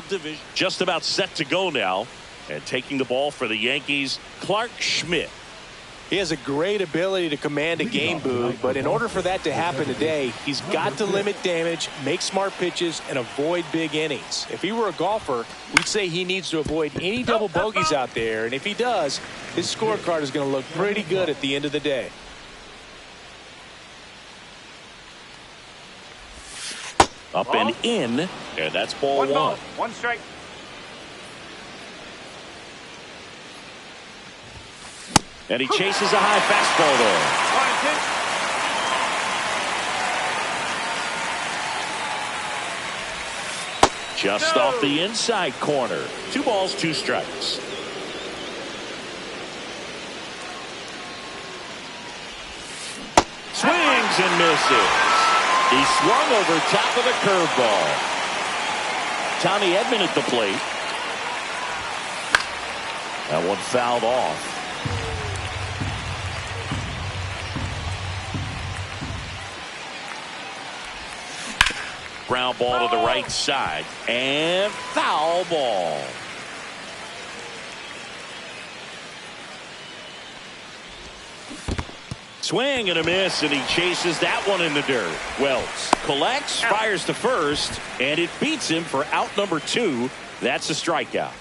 12 division. Just about set to go now. And taking the ball for the Yankees, Clark Schmidt. He has a great ability to command a game, Boo, but in order for that to happen today, he's got to limit damage, make smart pitches, and avoid big innings. If he were a golfer, we'd say he needs to avoid any double bogeys out there, and if he does, his scorecard is going to look pretty good at the end of the day. Up and in, and that's ball one. One strike. And he chases a high fastball there. Just off the inside corner. 2 balls, 2 strikes. Swings and misses. He swung over top of the curveball. Tommy Edman at the plate. That one fouled off. Ground ball to the right side and foul ball. Swing and a miss, and he chases that one in the dirt. Wells collects, fires to first, and it beats him for out number 2. That's a strikeout.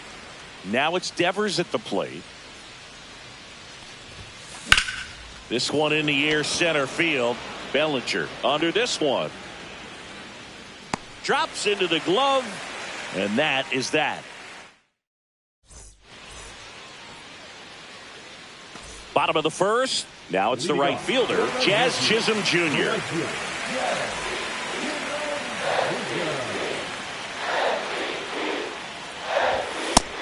Now it's Devers at the plate. This one in the air, center field. Bellinger under this one. Drops into the glove, and that is that. Bottom of the first. Now it's the right fielder, Jazz Chisholm Jr.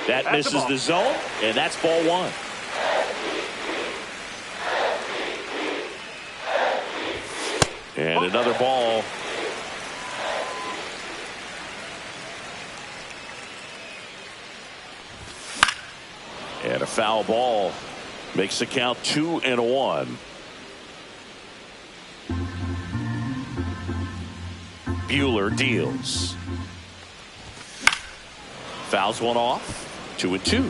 That misses the zone, and that's ball one. And another ball. And a foul ball makes the count 2-1. Buehler deals. Fouls one off. 2-2.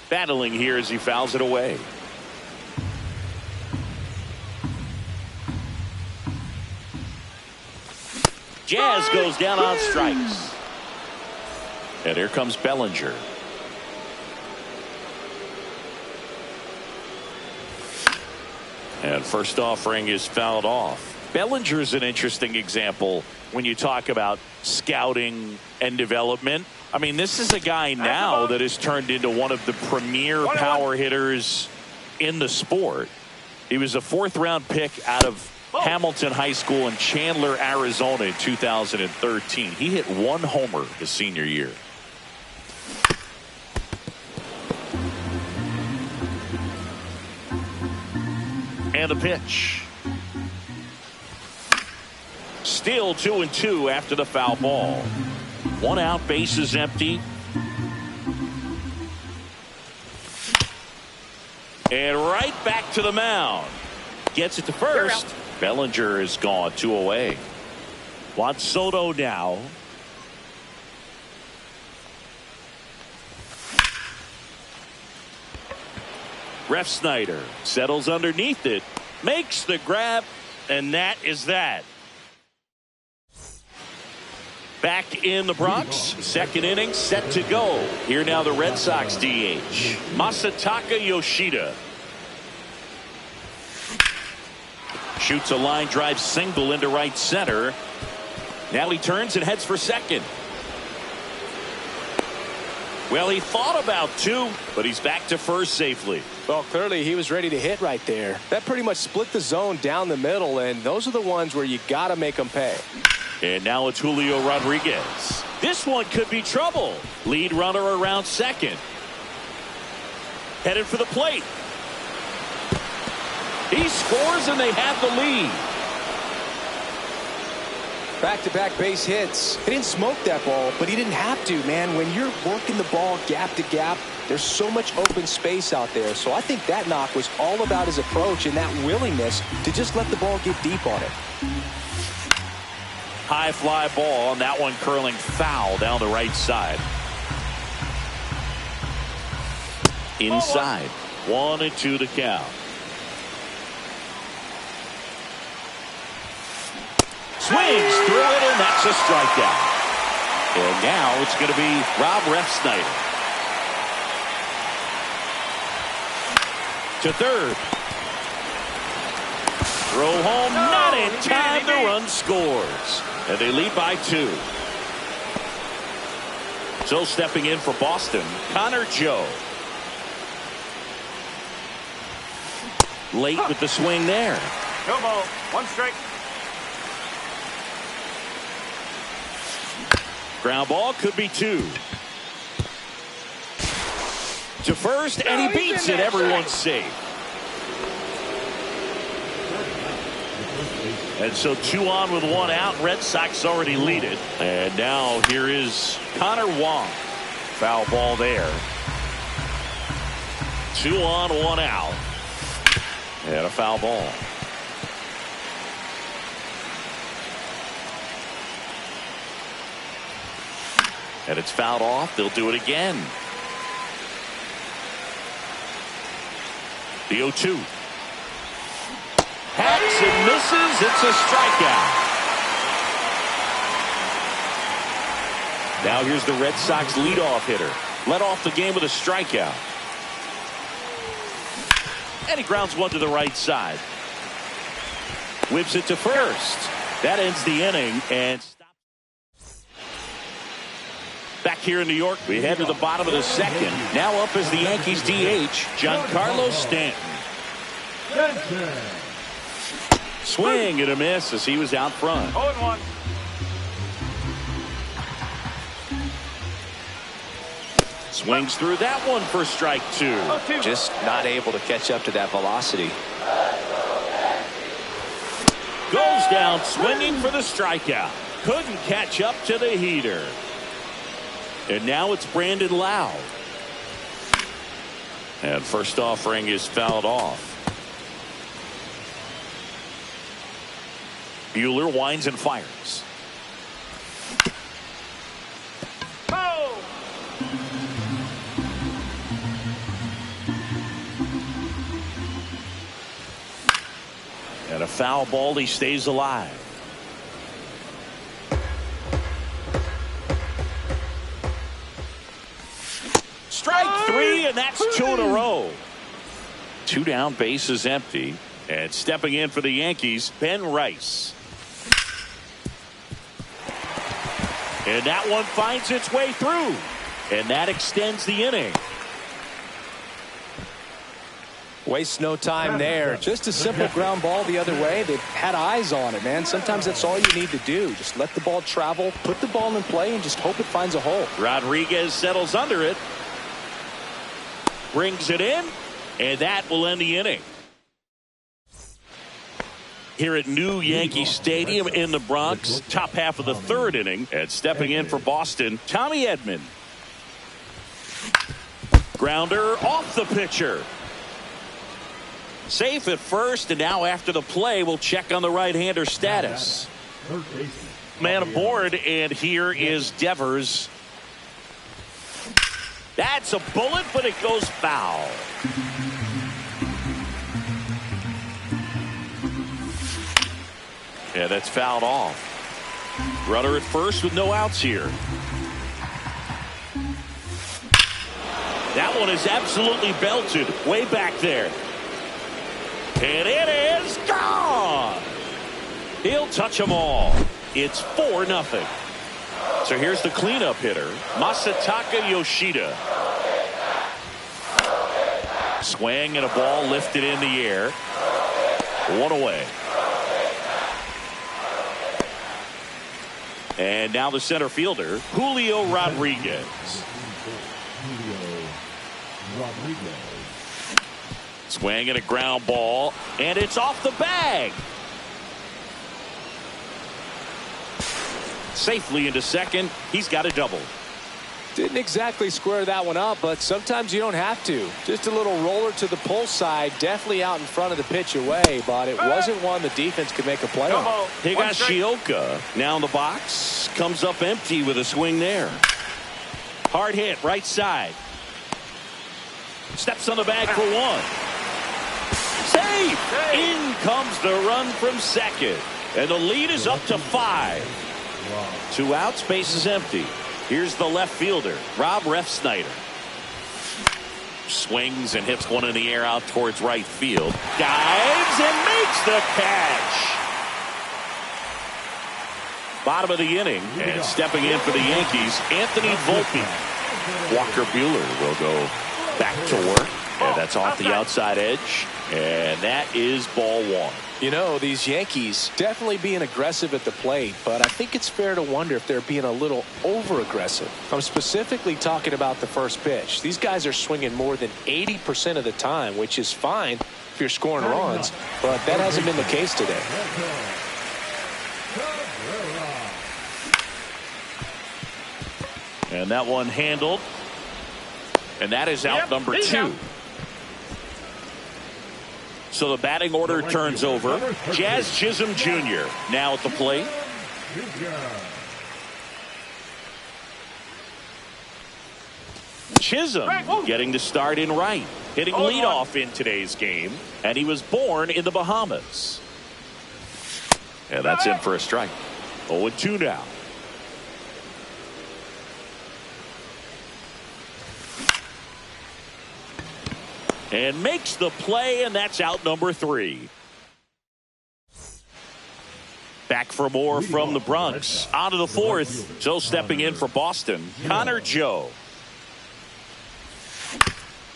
Battling here as he fouls it away. Jazz goes down on strikes. And here comes Bellinger. And first offering is fouled off. Bellinger is an interesting example when you talk about scouting and development. I mean, this is a guy now that has turned into one of the premier power hitters in the sport. He was a 4th-round pick out of Hamilton High School in Chandler, Arizona in 2013. He hit 1 homer his senior year. And the pitch. Still 2-2 after the foul ball. 1 out, bases empty. And right back to the mound. Gets it to first. Bellinger is gone, 2 away. Juan Soto now. Refsnyder settles underneath it, makes the grab, and that is that. Back in the Bronx, second inning set to go. Here now the Red Sox DH, Masataka Yoshida. Shoots a line drive single into right center. Now he turns and heads for second. Well, he thought about 2, but he's back to first safely. Well, clearly he was ready to hit right there. That pretty much split the zone down the middle, and those are the ones where you got to make them pay. And now it's Julio Rodriguez. This one could be trouble. Lead runner around second. Headed for the plate. He scores and they have the lead. Back-to-back base hits. He didn't smoke that ball, but he didn't have to, man. When you're working the ball gap to gap, there's so much open space out there. So I think that knock was all about his approach and that willingness to just let the ball get deep on it. High fly ball, and that one curling foul down the right side. Inside. 1-2 to count. Swings through it, and that's a strikeout. And now it's going to be Rob Refsnyder. To third. Throw home, not in time. The run scores. And they lead by 2. So stepping in for Boston, Connor Joe. Late with the swing there. No ball. 1 strike. Ground ball could be 2. To first, and he beats it. Everyone's safe. And so 2 on with 1 out. Red Sox already lead it. And now here is Connor Wong. Foul ball there. 2 on, 1 out. And a foul ball. And it's fouled off. They'll do it again. The 0-2. Hacks and misses. It's a strikeout. Now here's the Red Sox leadoff hitter. Led off the game with a strikeout. And he grounds one to the right side. Whips it to first. That ends the inning. And back here in New York, we head to the bottom of the second. Now up is the Yankees DH, Giancarlo Stanton. Swing and a miss as he was out front. 0-1. Swings through that one for strike 2. Just not able to catch up to that velocity. Goes down swinging for the strikeout. Couldn't catch up to the heater. And now it's Brandon Lowe. And first offering is fouled off. Buehler winds and fires. Oh! And a foul ball. He stays alive. Strike 3, and that's 2 in a row. 2 down, base is empty. And stepping in for the Yankees, Ben Rice. And that one finds its way through. And that extends the inning. Waste no time there. Just a simple ground ball the other way. They've had eyes on it, man. Sometimes that's all you need to do. Just let the ball travel, put the ball in play, and just hope it finds a hole. Rodriguez settles under it. Brings it in. And that will end the inning. Here at New Yankee Stadium in the Bronx, top half of the 3rd inning. And stepping in for Boston, Tommy Edman. Grounder off the pitcher. Safe at first, and now after the play, we'll check on the right-hander status. Man aboard, and here is Devers. That's a bullet, but it goes foul. Yeah, that's fouled off. Runner at first with no outs here. That one is absolutely belted way back there. And it is gone. He'll touch them all. It's 4-0. So here's the cleanup hitter, Masataka Yoshida. Swing and a ball lifted in the air. 1 away. And now the center fielder, Julio Rodriguez. Swing and a ground ball, and it's off the bag. safely into second. He's got a double. Didn't exactly square that one up, but sometimes you don't have to. Just a little roller to the pull side, definitely out in front of the pitch away, but it wasn't one the defense could make a play on. Higashioka now in the box, comes up empty with a swing there. Hard hit, right side. Steps on the bag for one. Save! In comes the run from second, and the lead is up to 5. 2 outs, base is empty. Here's the left fielder, Rob Refsnyder. Swings and hits one in the air out towards right field. Dives and makes the catch. Bottom of the inning, and stepping in for the Yankees, Anthony Volpe. Walker Buehler will go back to work, and that's off the outside edge, and that is ball 1. You know, these Yankees definitely being aggressive at the plate, but I think it's fair to wonder if they're being a little over-aggressive. I'm specifically talking about the first pitch. These guys are swinging more than 80% of the time, which is fine if you're scoring runs, but that hasn't been the case today. And that one handled, and that is out number 2. So the batting order turns over. Jazz Chisholm Jr. now at the plate. Chisholm getting the start in right. Hitting leadoff in today's game. And he was born in the Bahamas. And that's in for a strike. 0-2 now. And makes the play, and that's out number 3. Back for more from the Bronx. On to the 4th. Joe stepping in for Boston. Connor Joe.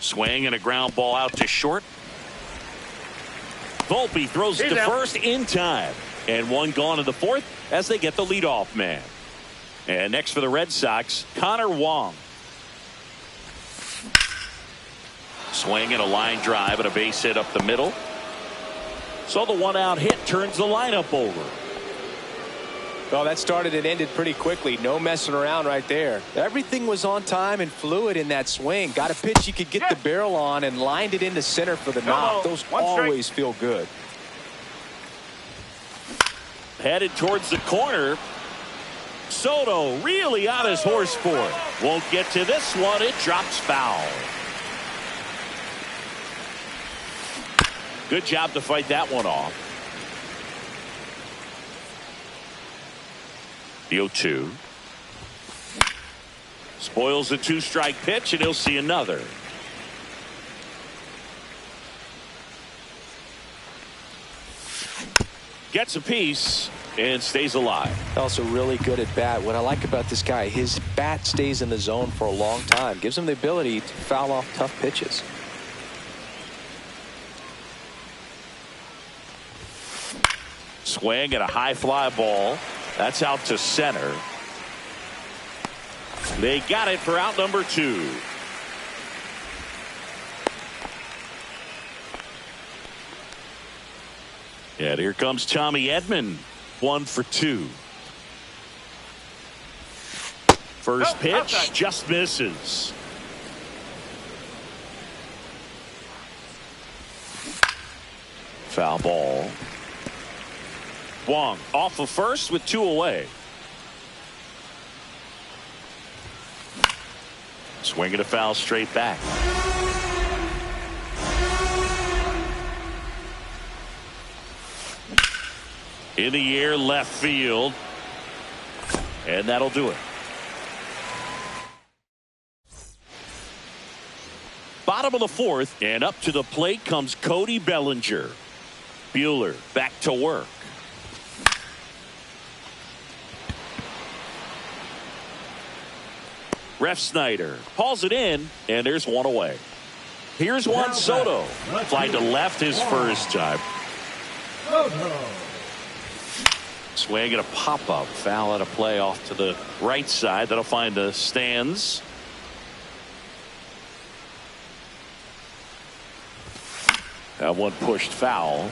Swing and a ground ball out to short. Volpe throws to first in time. And one gone in the 4th as they get the leadoff man. And next for the Red Sox, Connor Wong. Swing and a line drive and a base hit up the middle. So the 1-out hit turns the lineup over. Well, that started and ended pretty quickly. No messing around right there. Everything was on time and fluid in that swing. Got a pitch you could get the barrel on and lined it into center for the knock. Those always feel good. Headed towards the corner. Soto really on his horse for it. Won't get to this one. It drops foul. Good job to fight that one off. The 0-2. Spoils the 2-strike pitch, and he'll see another. Gets a piece and stays alive. Also really good at bat. What I like about this guy, his bat stays in the zone for a long time. Gives him the ability to foul off tough pitches. Swing and a high fly ball. That's out to center. They got it for out number 2. And here comes Tommy Edman. 1 for 2. First pitch just misses. Foul ball. Wong off of first with 2 away. Swinging a foul straight back. In the air left field. And that'll do it. Bottom of the 4th, and up to the plate comes Cody Bellinger. Buehler back to work. Refsnyder hauls it in, and there's one away. Here's Juan Soto. Fly to left his first time. Swing and a pop-up. Foul at a play off to the right side. That'll find the stands. That one pushed foul.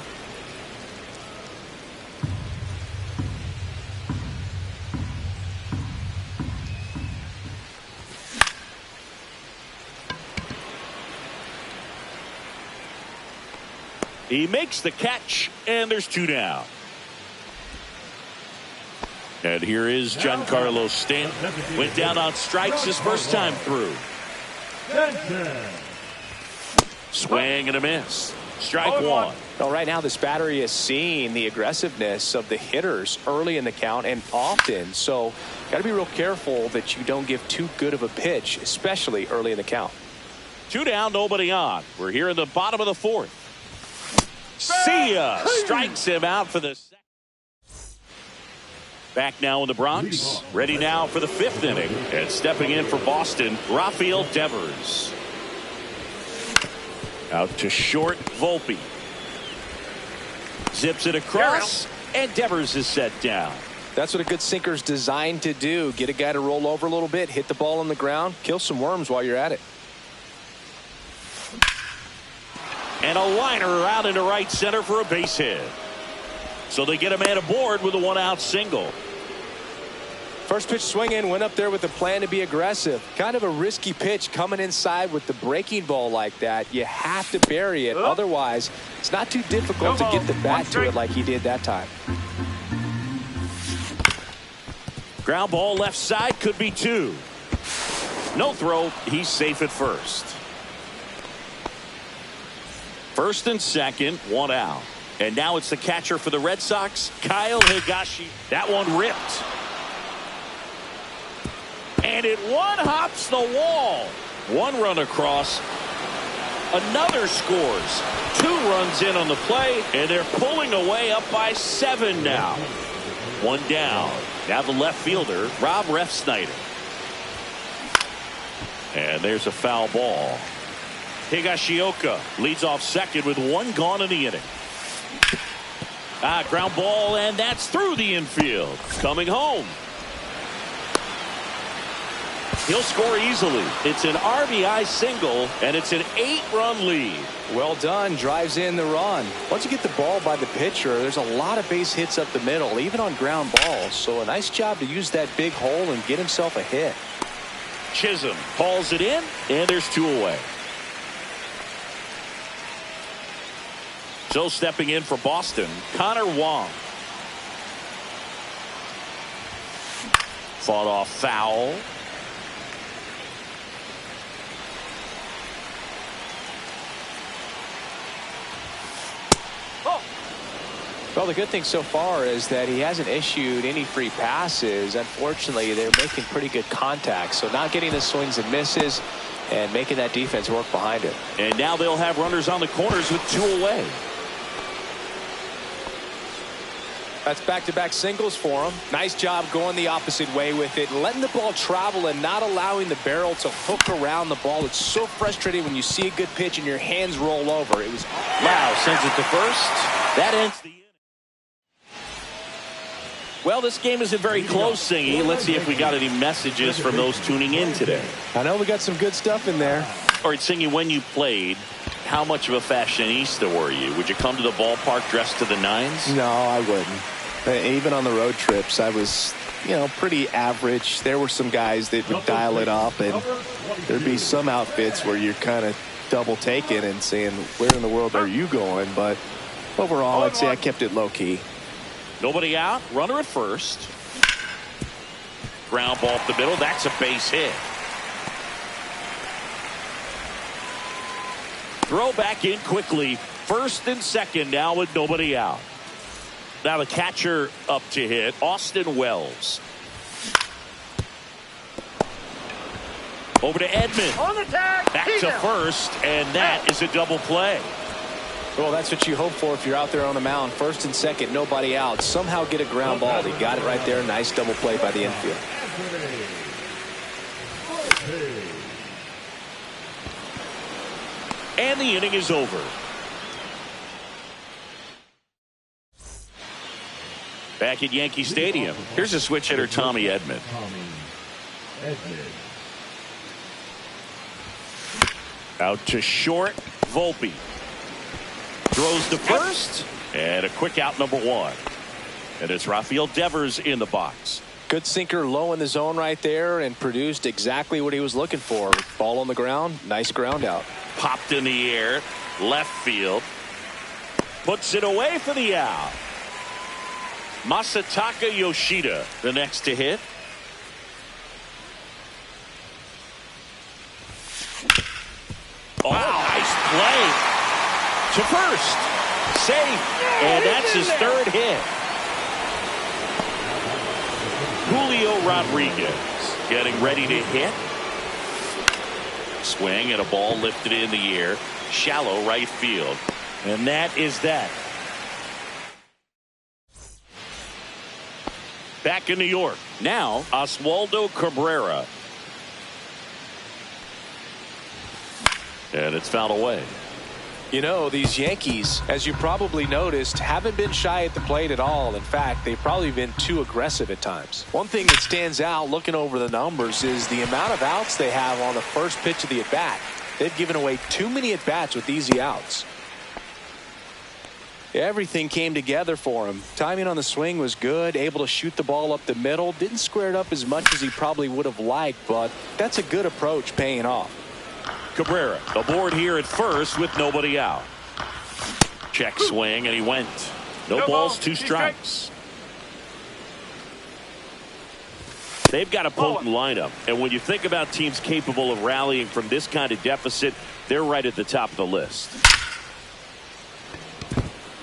He makes the catch, and there's 2 down. And here is Giancarlo Stanton. Went down on strikes his first time through. Swing and a miss. Strike 1. Well, right now this battery is seeing the aggressiveness of the hitters early in the count and often. So got to be real careful that you don't give too good of a pitch, especially early in the count. 2 down, nobody on. We're here in the bottom of the 4th. See ya! Strikes him out for the second. Back now in the Bronx. Ready now for the 5th inning. And stepping in for Boston, Rafael Devers. Out to short, Volpe. Zips it across, and Devers is set down. That's what a good sinker's designed to do. Get a guy to roll over a little bit, hit the ball on the ground, kill some worms while you're at it. And a liner out into right center for a base hit. So they get a man aboard with a 1-out single. First pitch swinging, went up there with a plan to be aggressive. Kind of a risky pitch coming inside with the breaking ball like that. You have to bury it. Otherwise, it's not too difficult to get the bat to it like he did that time. Ground ball left side, could be 2. No throw. He's safe at first. First and second, 1 out. And now it's the catcher for the Red Sox, Kyle Higashi. That one ripped. And it one-hops the wall. 1 run across. Another scores. 2 runs in on the play, and they're pulling away up by 7 now. 1 down. Now the left fielder, Rob Refsnyder. And there's a foul ball. Higashioka leads off second with 1 gone in the inning. Ground ball, and that's through the infield. Coming home. He'll score easily. It's an RBI single, and it's an 8-run lead. Well done. Drives in the run. Once you get the ball by the pitcher, there's a lot of base hits up the middle, even on ground balls. So a nice job to use that big hole and get himself a hit. Chisholm hauls it in, and there's 2 away. So stepping in for Boston, Connor Wong. Fought off foul. Well, the good thing so far is that he hasn't issued any free passes. Unfortunately, they're making pretty good contact. So not getting the swings and misses and making that defense work behind it. And now they'll have runners on the corners with 2 away. That's back-to-back singles for him. Nice job going the opposite way with it, letting the ball travel and not allowing the barrel to hook around the ball. It's so frustrating when you see a good pitch and your hands roll over. It was Lau sends it to first. That ends the inning. Well, this game isn't very close, Singy. Let's see if we got any messages from those tuning in today. I know we got some good stuff in there. All right, Singy, when you played, how much of a fashionista were you? Would you come to the ballpark dressed to the nines? No, I wouldn't. Even on the road trips, I was, pretty average. There were some guys that would dial it up, and there'd be some outfits where you're kind of double taking and saying, where in the world are you going? But overall, I'd say I kept it low key. Nobody out. Runner at first. Ground ball up the middle. That's a base hit. Throw back in quickly. First and second now with nobody out. Now the catcher up to hit, Austin Wells. Over to Edman. On the tag. Back to first, and that is a double play. Well, that's what you hope for if you're out there on the mound. First and second, nobody out. Somehow get a ground ball. He got it right there. Nice double play by the infield. And the inning is over. Back at Yankee Stadium, here's a switch hitter, Tommy Edman. Out to short, Volpe. Throws to first, and a quick out, number 1. And it's Rafael Devers in the box. Good sinker low in the zone right there and produced exactly what he was looking for. Ball on the ground, nice ground out. Popped in the air, left field. puts it away for the out. Masataka Yoshida, the next to hit. Oh, nice play to first. Safe, and that's his third hit. Julio Rodriguez getting ready to hit. Swing and a ball lifted in the air. Shallow right field. And that is that. Back in New York. Now, Oswaldo Cabrera. And it's fouled away. You know, these Yankees, as you probably noticed, haven't been shy at the plate at all. In fact, they've probably been too aggressive at times. One thing that stands out looking over the numbers is the amount of outs they have on the first pitch of the at-bat. They've given away too many at-bats with easy outs. Everything came together for him. Timing on the swing was good, able to shoot the ball up the middle. Didn't square it up as much as he probably would have liked, but that's a good approach paying off. Cabrera aboard here at first with nobody out. Check swing, and he went. No balls, two strikes. They've got a potent lineup, and when you think about teams capable of rallying from this kind of deficit, they're right at the top of the list.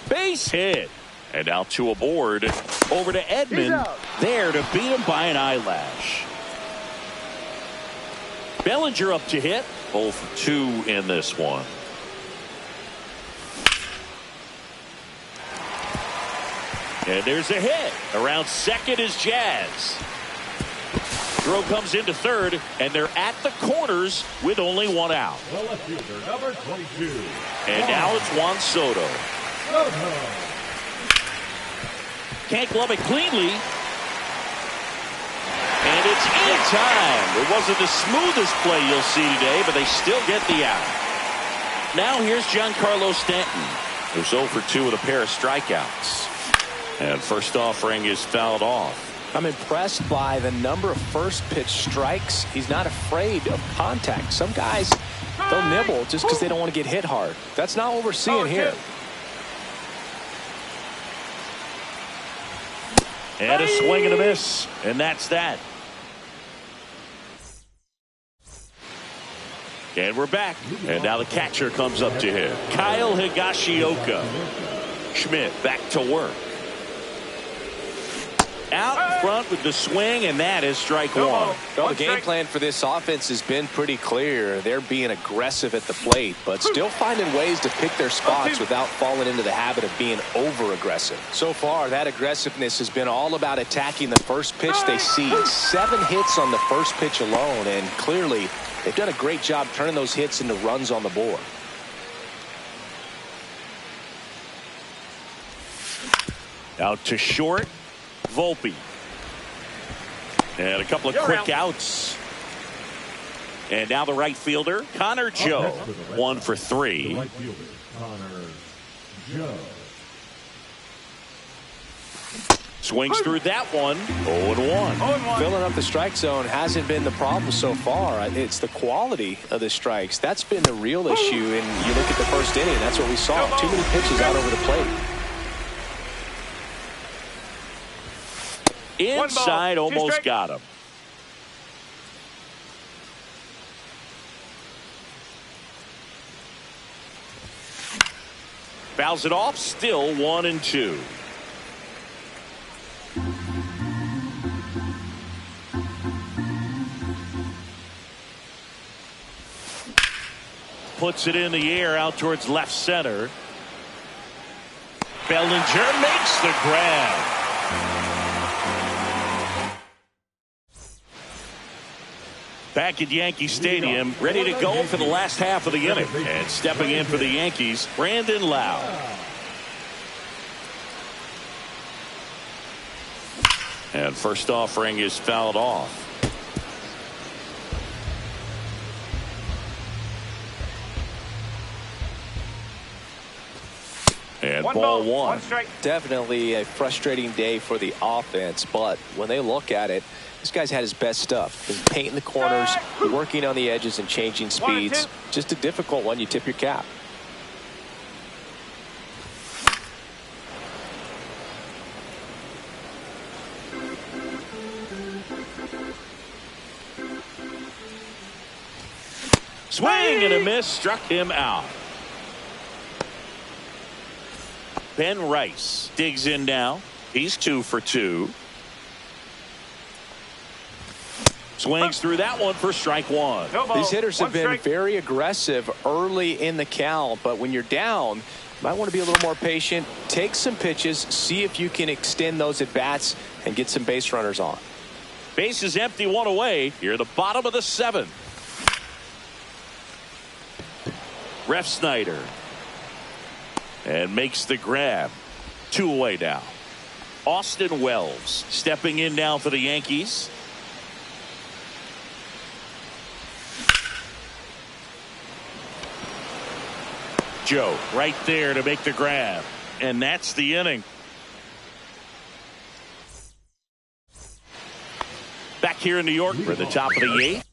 Base hit, and out to aboard. Over to Edman, there to beat him by an eyelash. Bellinger up to hit. 0 for 2 in this one. And there's a hit. Around second is Jazz. Throw comes into third, and they're at the corners with only one out. Number 22. And now it's Juan Soto. Can't glove it cleanly. And it's in time. It wasn't the smoothest play you'll see today, but they still get the out. Now here's Giancarlo Stanton, who's 0 for 2 with a pair of strikeouts. And first offering is fouled off. I'm impressed by the number of first pitch strikes. He's not afraid of contact. Some guys, they'll nibble just because they don't want to get hit hard. That's not what we're seeing here. And a swing and a miss. And that's that. And we're back. And now the catcher comes up to him. Kyle Higashioka. Schmidt back to work. Out in front with the swing, and that is strike one. Well, the game plan for this offense has been pretty clear. They're being aggressive at the plate, but still finding ways to pick their spots without falling into the habit of being over-aggressive. So far, that aggressiveness has been all about attacking the first pitch they see. 7 hits on the first pitch alone, and clearly they've done a great job turning those hits into runs on the board. Out to short. Volpe. And a couple of quick outs. And now the right fielder, Connor Joe. 1 for 3. Right fielder, Connor Joe. Swings through that one. 0-1. Filling up the strike zone hasn't been the problem so far. It's the quality of the strikes. That's been the real issue. And you look at the first inning, that's what we saw. Too many pitches out over the plate. Inside, almost got him. Fouls it off, still 1-2. Puts it in the air out towards left center. Bellinger makes the grab. Back at Yankee Stadium, ready to go for the last half of the inning. And stepping in for the Yankees, Brandon Lowe. And first offering is fouled off. And ball one. Definitely a frustrating day for the offense, but when they look at it, this guy's had his best stuff. Been painting the corners, working on the edges, and changing speeds. Just a difficult one. You tip your cap. Swing and a miss, struck him out. Ben Rice digs in now. He's 2 for 2. Swings through that one for strike 1. No ball. These hitters have One been strike. very aggressive early in the count, but when you're down, you might want to be a little more patient. Take some pitches, see if you can extend those at bats and get some base runners on. Base is empty, 1 away. Here at the bottom of the 7th. Ref Snyder. And makes the grab. 2 away now. Austin Wells stepping in now for the Yankees. Joe right there to make the grab. And that's the inning. Back here in New York for the top of the 8th.